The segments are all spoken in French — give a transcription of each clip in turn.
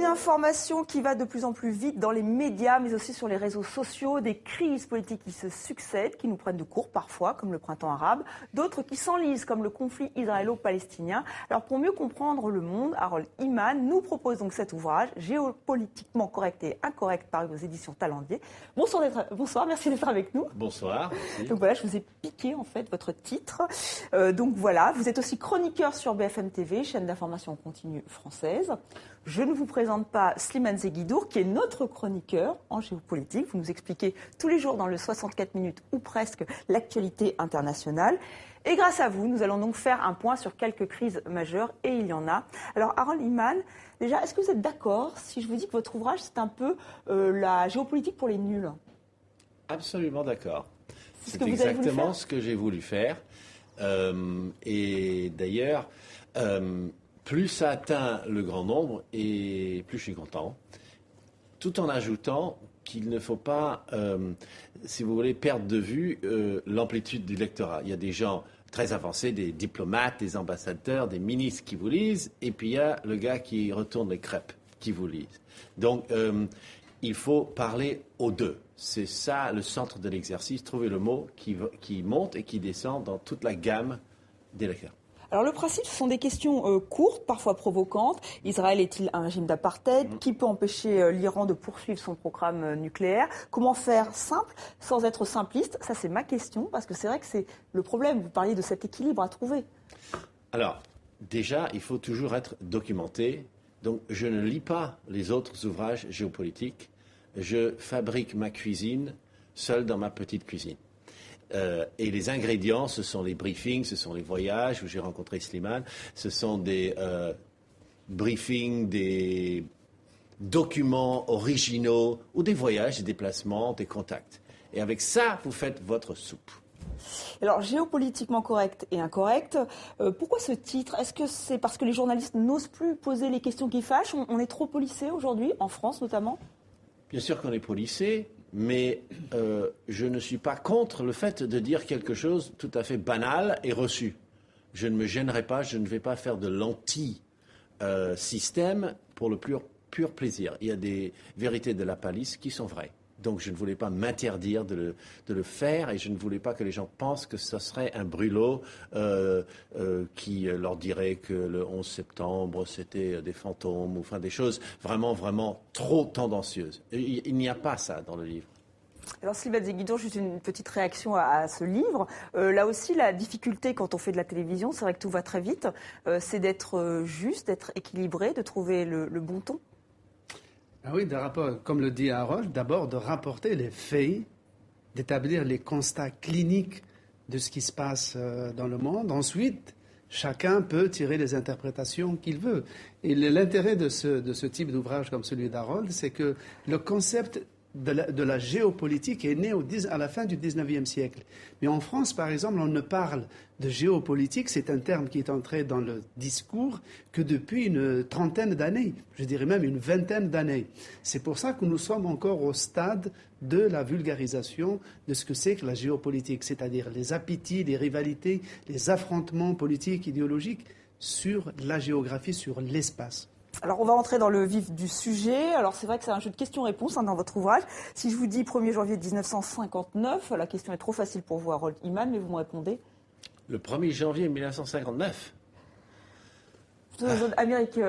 Une information qui va de plus en plus vite dans les médias, mais aussi sur les réseaux sociaux, des crises politiques qui se succèdent, qui nous prennent de court parfois, comme le printemps arabe, d'autres qui s'enlisent, comme le conflit israélo-palestinien. Alors pour mieux comprendre le monde, Harold Iman nous propose donc cet ouvrage, Géopolitiquement correct et incorrect, paru aux éditions Talendier. Bonsoir, merci d'être avec nous. Bonsoir. Merci. Donc voilà, je vous ai piqué en fait votre titre. Donc voilà, vous êtes aussi chroniqueur sur BFM TV, chaîne d'information continue française. Je ne vous présente pas Slimane Zeguidour, qui est notre chroniqueur en géopolitique. Vous nous expliquez tous les jours dans le 64 minutes ou presque l'actualité internationale. Et grâce à vous, nous allons donc faire un point sur quelques crises majeures, et il y en a. Alors Harold Iman, déjà, est-ce que vous êtes d'accord si je vous dis que votre ouvrage, c'est un peu la géopolitique pour les nuls ? Absolument d'accord. C'est exactement ce que j'ai voulu faire. Et d'ailleurs, plus ça atteint le grand nombre, et plus je suis content, tout en ajoutant qu'il ne faut pas, si vous voulez, perdre de vue l'amplitude du lectorat. Il y a des gens très avancés, des diplomates, des ambassadeurs, des ministres qui vous lisent, et puis il y a le gars qui retourne les crêpes qui vous lisent. Donc, il faut parler aux deux. C'est ça le centre de l'exercice, trouver le mot qui monte et qui descend dans toute la gamme des lecteurs. Alors le principe, ce sont des questions courtes, parfois provocantes. Israël est-il un régime d'apartheid ? Qui peut empêcher l'Iran de poursuivre son programme nucléaire ? Comment faire simple sans être simpliste ? Ça, c'est ma question, parce que c'est vrai que c'est le problème. Vous parliez de cet équilibre à trouver. Alors, déjà, il faut toujours être documenté. Donc, je ne lis pas les autres ouvrages géopolitiques. Je fabrique ma cuisine seul dans ma petite cuisine. Et les ingrédients, ce sont les briefings, ce sont les voyages où j'ai rencontré Slimane, ce sont des briefings, des documents originaux ou des voyages, des déplacements, des contacts. Et avec ça, vous faites votre soupe. Alors, géopolitiquement correct et incorrect, pourquoi ce titre ? Est-ce que c'est parce que les journalistes n'osent plus poser les questions qui fâchent ? On est trop policé aujourd'hui, en France notamment ? Bien sûr qu'on est policé, mais je ne suis pas contre le fait de dire quelque chose tout à fait banal et reçu. Je ne me gênerai pas, je ne vais pas faire de l'anti-système pour le pur plaisir. Il y a des vérités de la palisse qui sont vraies. Donc je ne voulais pas m'interdire de le faire et je ne voulais pas que les gens pensent que ce serait un brûlot qui leur dirait que le 11 septembre c'était des fantômes ou enfin des choses vraiment, vraiment trop tendancieuses. Il n'y a pas ça dans le livre. Alors Slimane Zeguidour, juste une petite réaction à ce livre. Là aussi, la difficulté quand on fait de la télévision, c'est vrai que tout va très vite, c'est d'être juste, d'être équilibré, de trouver le bon ton. Ah oui, comme le dit Harold, d'abord de rapporter les faits, d'établir les constats cliniques de ce qui se passe dans le monde. Ensuite, chacun peut tirer les interprétations qu'il veut. Et l'intérêt de ce type d'ouvrage comme celui d'Harold, c'est que le concept de la géopolitique est né à la fin du 19e siècle. Mais en France, par exemple, on ne parle de géopolitique, c'est un terme qui est entré dans le discours, que depuis une trentaine d'années, je dirais même une vingtaine d'années. C'est pour ça que nous sommes encore au stade de la vulgarisation de ce que c'est que la géopolitique, c'est-à-dire les appétits, les rivalités, les affrontements politiques, idéologiques sur la géographie, sur l'espace. Alors, on va rentrer dans le vif du sujet. Alors, c'est vrai que c'est un jeu de questions-réponses dans votre ouvrage. Si je vous dis 1er janvier 1959, la question est trop facile pour vous, Harold Iman, mais vous me répondez. Le 1er janvier 1959 Amérique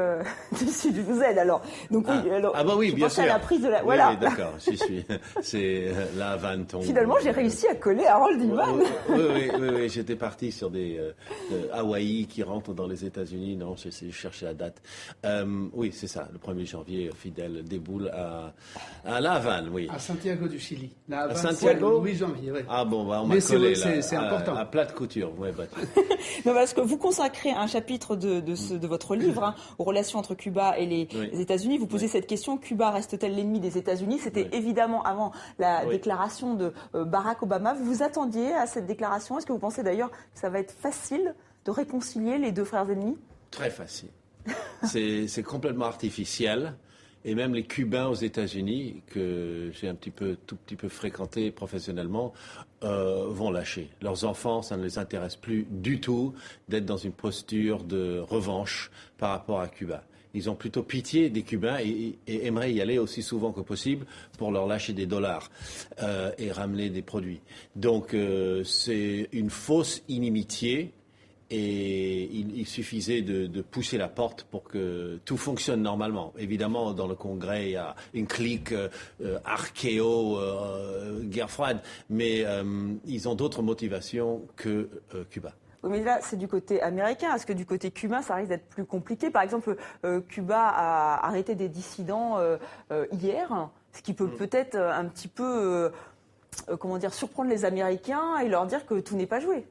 du Sud, vous aide alors. Donc oui, alors, oui, bien sûr. À la prise de la... Voilà. Oui, d'accord, j'y suis. C'est la vanne tombe. Finalement, j'ai réussi à coller Harold Iman. Oui, j'étais parti sur des Hawaï qui rentrent dans les États-Unis. Non, je cherchais la date. Oui, c'est ça. Le 1er janvier, Fidel déboule à La Havane, oui. À Santiago du Chili. La Havane, à Santiago, le 8 janvier, oui. Ah bon, on m'a collé là. C'est important. À plat de couture, oui. Non, parce que vous consacrez un chapitre de votre livre aux relations entre Cuba et les États-Unis. Vous posez cette question, Cuba reste-t-elle l'ennemi des États-Unis ? C'était évidemment avant la déclaration de Barack Obama. Vous vous attendiez à cette déclaration ? Est-ce que vous pensez d'ailleurs que ça va être facile de réconcilier les deux frères ennemis ? Très facile. C'est complètement artificiel. Et même les Cubains aux États-Unis, que j'ai tout petit peu fréquenté professionnellement, vont lâcher. Leurs enfants, ça ne les intéresse plus du tout d'être dans une posture de revanche par rapport à Cuba. Ils ont plutôt pitié des Cubains et aimeraient y aller aussi souvent que possible pour leur lâcher des dollars et ramener des produits. Donc c'est une fausse inimitié. Et il suffisait de pousser la porte pour que tout fonctionne normalement. Évidemment, dans le Congrès, il y a une clique archéo, guerre froide, mais ils ont d'autres motivations que Cuba. Oui, mais là, c'est du côté américain. Est-ce que du côté cubain, ça risque d'être plus compliqué? Par exemple, Cuba a arrêté des dissidents hier, ce qui peut peut-être un petit peu surprendre les Américains et leur dire que tout n'est pas joué.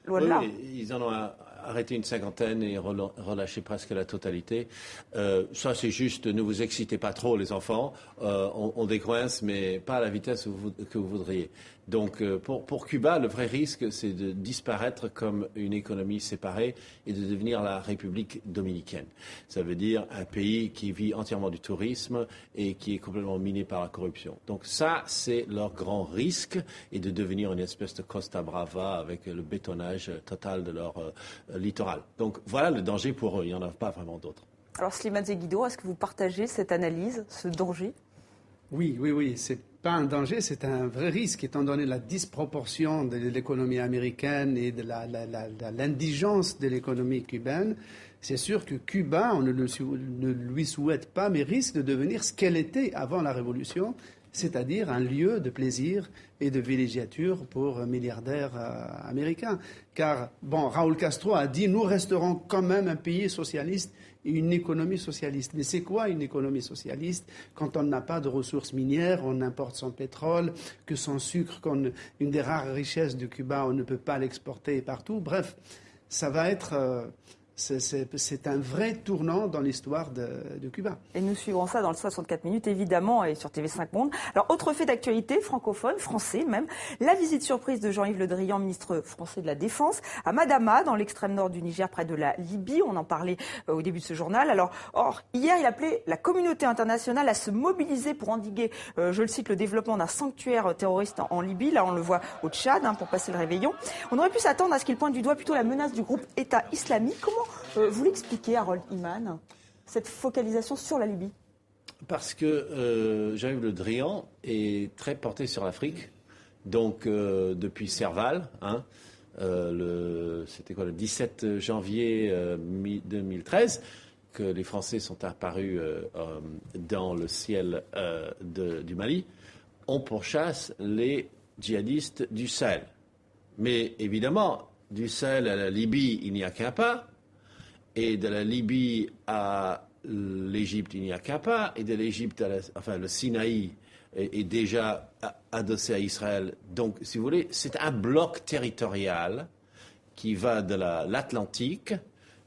Loin de là. Oui, ils en ont arrêté une cinquantaine et relâché presque la totalité. Ça, c'est juste, ne vous excitez pas trop, les enfants. On décoince, mais pas à la vitesse que vous voudriez. Donc, pour Cuba, le vrai risque, c'est de disparaître comme une économie séparée et de devenir la République dominicaine. Ça veut dire un pays qui vit entièrement du tourisme et qui est complètement miné par la corruption. Donc ça, c'est leur grand risque, et de devenir une espèce de Costa Brava avec le bétonnage total de leur littoral. Donc voilà le danger pour eux, il n'y en a pas vraiment d'autres. Alors Slimane Zeguidour, est-ce que vous partagez cette analyse, ce danger? Oui, c'est pas un danger, c'est un vrai risque, étant donné la disproportion de l'économie américaine et de l'indigence de l'économie cubaine. C'est sûr que Cuba, on ne lui souhaite pas, mais risque de devenir ce qu'elle était avant la Révolution, c'est-à-dire un lieu de plaisir et de villégiature pour milliardaires américains. Car, Raúl Castro a dit « Nous resterons quand même un pays socialiste et une économie socialiste ». Mais c'est quoi une économie socialiste quand on n'a pas de ressources minières, on importe son pétrole, que son sucre, une des rares richesses de Cuba, on ne peut pas l'exporter partout. Bref, ça va être... C'est un vrai tournant dans l'histoire de Cuba. Et nous suivrons ça dans le 64 minutes, évidemment, et sur TV5 Monde. Alors, autre fait d'actualité, francophone, français même, la visite surprise de Jean-Yves Le Drian, ministre français de la Défense, à Madama, dans l'extrême nord du Niger, près de la Libye. On en parlait au début de ce journal. Alors, hier, il appelait la communauté internationale à se mobiliser pour endiguer, je le cite, le développement d'un sanctuaire terroriste en Libye. Là, on le voit au Tchad, pour passer le réveillon. On aurait pu s'attendre à ce qu'il pointe du doigt plutôt la menace du groupe État islamique. Comment vous l'expliquez, Harold Iman, cette focalisation sur la Libye? Parce que Jean-Yves Le Drian est très porté sur l'Afrique. Donc, depuis Serval, c'était le 17 janvier 2013, que les Français sont apparus dans le ciel du Mali, on pourchasse les djihadistes du Sahel. Mais évidemment, du Sahel à la Libye, il n'y a qu'un pas. Et de la Libye à l'Égypte, il n'y a qu'un pas. Et de l'Égypte le Sinaï est déjà adossé à Israël. Donc, si vous voulez, c'est un bloc territorial qui va de l'Atlantique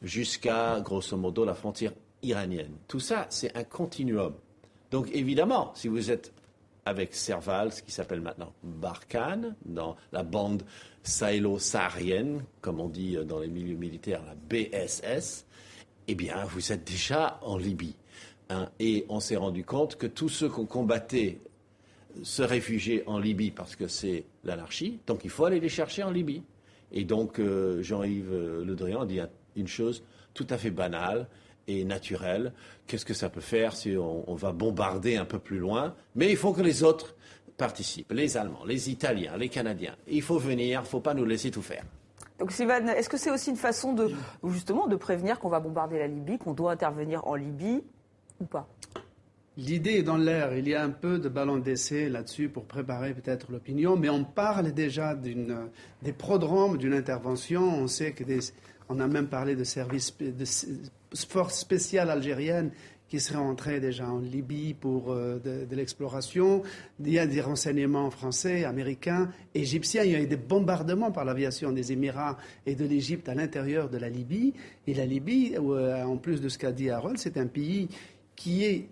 jusqu'à, grosso modo, la frontière iranienne. Tout ça, c'est un continuum. Donc, évidemment, si vous êtes avec Serval, ce qui s'appelle maintenant Barkhane, dans la bande sahélo-saharienne, comme on dit dans les milieux militaires, la BSS, eh bien, vous êtes déjà en Libye. Et on s'est rendu compte que tous ceux qu'on combattait se réfugiaient en Libye parce que c'est l'anarchie, donc il faut aller les chercher en Libye. Et donc, Jean-Yves Le Drian dit une chose tout à fait banale et naturelle. Qu'est-ce que ça peut faire si on va bombarder un peu plus loin? Mais il faut que les autres participent, les Allemands, les Italiens, les Canadiens. Il faut venir, il ne faut pas nous laisser tout faire. Donc, Sylvain, est-ce que c'est aussi une façon de prévenir qu'on va bombarder la Libye, qu'on doit intervenir en Libye ou pas? L'idée est dans l'air. Il y a un peu de ballon d'essai là-dessus pour préparer peut-être l'opinion, mais on parle déjà des prodromes d'une intervention. On sait on a même parlé de services de forces spéciales algériennes qui seraient entrées déjà en Libye pour de l'exploration. Il y a des renseignements français, américains, égyptiens. Il y a eu des bombardements par l'aviation des Émirats et de l'Égypte à l'intérieur de la Libye. Et la Libye, en plus de ce qu'a dit Harold, c'est un pays qui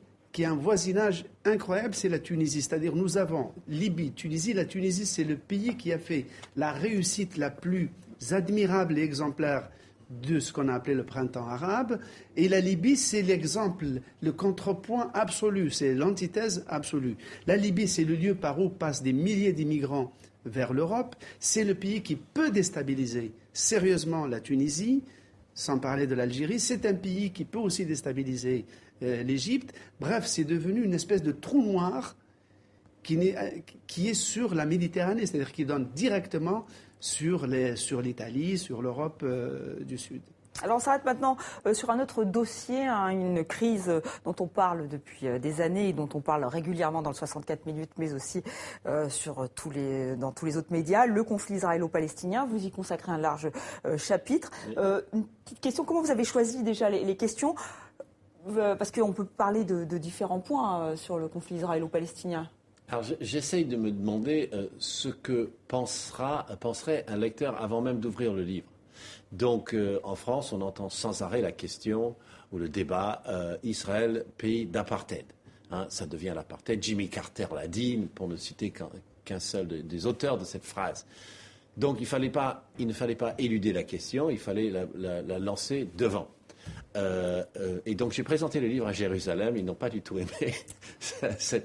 a un voisinage incroyable, c'est la Tunisie. C'est-à-dire, nous avons Libye, Tunisie. La Tunisie, c'est le pays qui a fait la réussite la plus admirable et exemplaire de ce qu'on a appelé le printemps arabe. Et la Libye, c'est l'exemple, le contrepoint absolu, c'est l'antithèse absolue. La Libye, c'est le lieu par où passent des milliers d'immigrants vers l'Europe. C'est le pays qui peut déstabiliser sérieusement la Tunisie. sans parler de l'Algérie. C'est un pays qui peut aussi déstabiliser l'Égypte. Bref, c'est devenu une espèce de trou noir qui est sur la Méditerranée, c'est-à-dire qui donne directement sur l'Italie, sur l'Europe du Sud. Alors on s'arrête maintenant sur un autre dossier, une crise dont on parle depuis des années et dont on parle régulièrement dans le 64 minutes, mais aussi dans tous les autres médias, le conflit israélo-palestinien. Vous y consacrez un large chapitre. Une petite question, comment vous avez choisi déjà les questions ? Parce qu'on peut parler de différents points sur le conflit israélo-palestinien. Alors j'essaye de me demander ce que penserait un lecteur avant même d'ouvrir le livre. Donc en France, on entend sans arrêt la question ou le débat Israël, pays d'apartheid. Ça devient l'apartheid. Jimmy Carter l'a dit, pour ne citer qu'un seul des auteurs de cette phrase. Donc il ne fallait pas éluder la question, il fallait la lancer devant. Et donc j'ai présenté le livre à Jérusalem, ils n'ont pas du tout aimé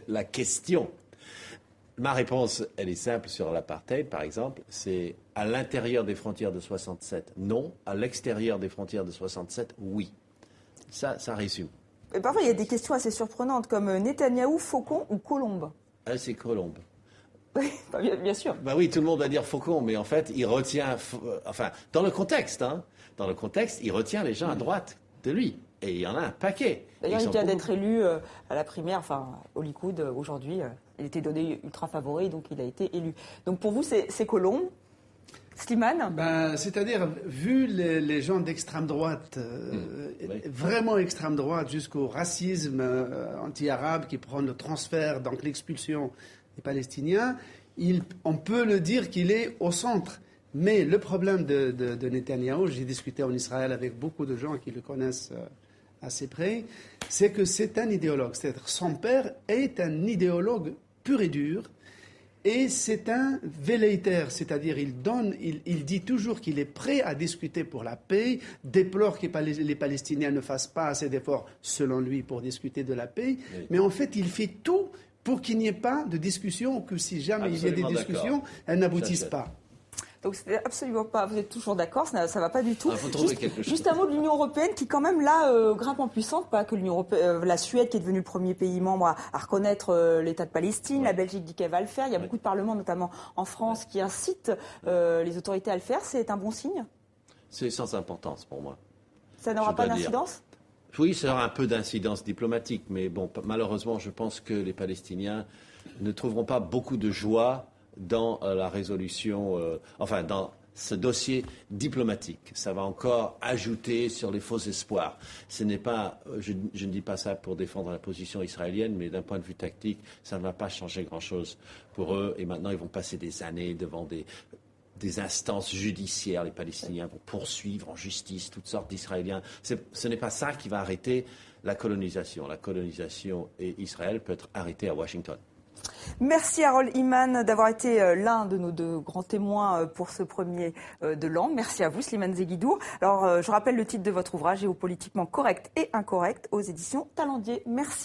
la question. Ma réponse, elle est simple sur l'apartheid, par exemple. C'est à l'intérieur des frontières de 67, non. À l'extérieur des frontières de 67, oui. Ça résume. Et parfois, il y a des questions assez surprenantes, comme Netanyahou, Faucon ou Colombe. Ah, c'est Colombe. Oui, bien sûr. Bah oui, tout le monde va dire Faucon, mais en fait, il retient... Enfin, dans le contexte, il retient les gens à droite de lui. Et il y en a un paquet. D'ailleurs, il vient d'être élu à la primaire, au Likoud, aujourd'hui. Il était donné ultra favori, donc il a été élu. Donc pour vous, c'est Colombe. Slimane ? C'est-à-dire, vu les gens d'extrême droite, vraiment extrême droite, jusqu'au racisme anti-arabe qui prend le transfert, donc l'expulsion des Palestiniens, on peut le dire qu'il est au centre. Mais le problème de Netanyahou, j'ai discuté en Israël avec beaucoup de gens qui le connaissent assez près, c'est que c'est un idéologue. C'est-à-dire son père est un idéologue pur et dur, et c'est un velléitaire, c'est-à-dire il dit toujours qu'il est prêt à discuter pour la paix, déplore que les Palestiniens ne fassent pas assez d'efforts, selon lui, pour discuter de la paix, mais en fait il fait tout pour qu'il n'y ait pas de discussion, ou que si jamais il y a des discussions, elles n'aboutissent pas. Donc c'est absolument pas. Vous êtes toujours d'accord, ça va pas du tout. Faut trouver quelque chose. Juste un mot de l'Union européenne qui quand même là grimpe en puissance, pas que l'Union européenne, la Suède qui est devenue le premier pays membre à reconnaître l'État de Palestine, la Belgique dit qu'elle va le faire. Il y a beaucoup de parlements, notamment en France, qui incitent les autorités à le faire. C'est un bon signe. C'est sans importance pour moi. Ça n'aura pas d'incidence ? Oui, ça aura un peu d'incidence diplomatique, mais bon, malheureusement, je pense que les Palestiniens ne trouveront pas beaucoup de joie dans la résolution, dans ce dossier diplomatique. Ça va encore ajouter sur les faux espoirs. Ce n'est pas, je ne dis pas ça pour défendre la position israélienne, mais d'un point de vue tactique, ça ne va pas changer grand-chose pour eux. Et maintenant, ils vont passer des années devant des instances judiciaires. Les Palestiniens vont poursuivre en justice toutes sortes d'Israéliens. Ce n'est pas ça qui va arrêter la colonisation. La colonisation et Israël peut être arrêtée à Washington. Merci Harold Iman d'avoir été l'un de nos deux grands témoins pour ce premier de Langue. Merci à vous Slimane Zeguidour. Alors je rappelle le titre de votre ouvrage, Géopolitiquement correct et incorrect, aux éditions Talendier. Merci.